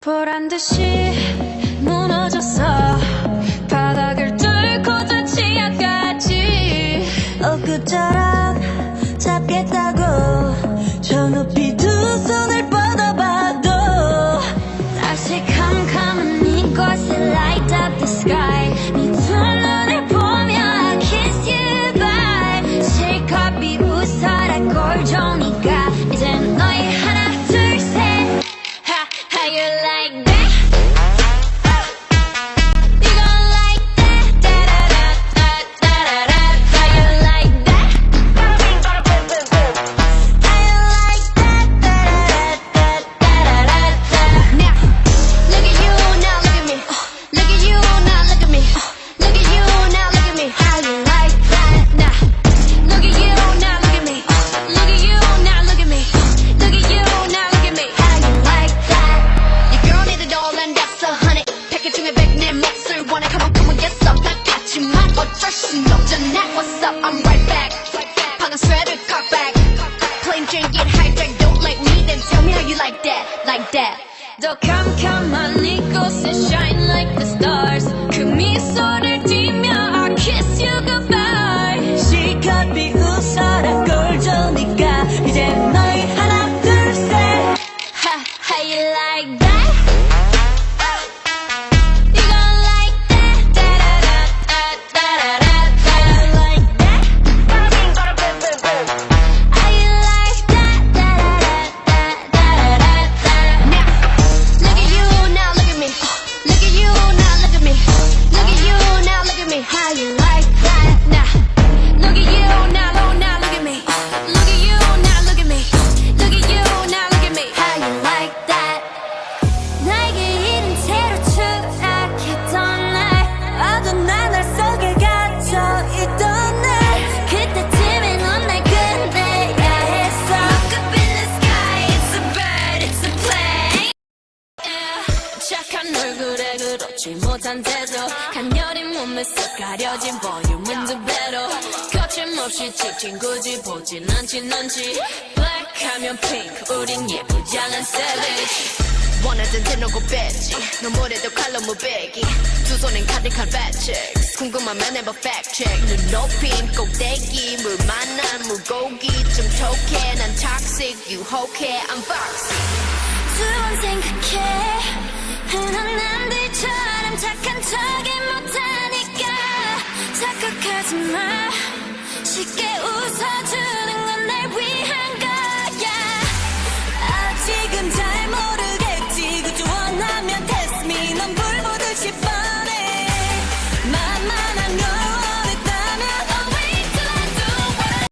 보란듯이 무너졌어. 바닥을 뚫고 저 지하까지 엊그처럼 잡겠다고 저 높이 두 손을 뻗어봐도 다시 캄캄한 이곳에 light up the sky. 네 두 눈을 보며 I kiss you bye. 실컷 비웃어라 꼴좋으니까 이젠 너희 하나 둘 셋. How you like that? You gon' like that? Da-da-da-da-da-da-da. How you like that? How you like that? Da-da-da-da-da-da-da. Now, look at you, now look at me. Look at you, now look at me. Look at you, now look at me. How you like that? Now, look at you, now look at me. Look at you, now look at me. Look at you, now look at me. How you like that? Your girl need it all and that's 100. 패킷 중에 100 내 몫을 원해. Come on, get some. 낚았지만 어쩔 순 없잖아. What's up? I'm right back. 방금 sweater cock back. Plain drink it hijack. Don't like me, then tell me how you like that. Like that. 더 캄캄한 이곳에 shine like the stars. 그 미소를 띠며 I kiss you goodbye. 실컷 비웃어라 꼴좋으니까 이제 너희 하나 둘 셋. How you like that? You gon' like that? Da-da-da-da-da-da-da. Like that? How you like that? Da-da-da-da-da-da-da. Now, look at you, now look at me. Look at you, now look at me. Look at you, now look at me. How you like that? Now, look at you, now look at me. Look at you, now look at me. Look at you, now look at me. How you like that? 나에게 이른 채로 추락했던 날 어두운 나날 속에 갇혀있던 날 그때쯤에 넌 날 끝내야 했어. Look up in the sky, it's a bird, it's a plane. 착한 얼굴에 그렇지 못한 태도 간녀린 몸에 쓱 가려진 볼륨은 두 배로 거침없이 찍힌 굳이 보진 않진 않지. Black 하면 pink 우린 예쁘장한 savage. 원하던 대놓고 뺐지 너무래도 칼로 무배기 두 손엔 가득한 fat checks 궁금하면 해봐 fact check 눈 높인 꼭대기 물 만난 물고기 좀 톡해 난 toxic 유혹해 I'm foxy 두 번 생각해 흔한 남들처럼 착한 척이 못하니까 착각하지 마 쉽게 웃어주는 건 날 위한 거야 아직은 잘 모르겠지 그저 원하면 test me 넌 불 보듯이 뻔해 만만한 걸 원했다면 I'll wait till I do what I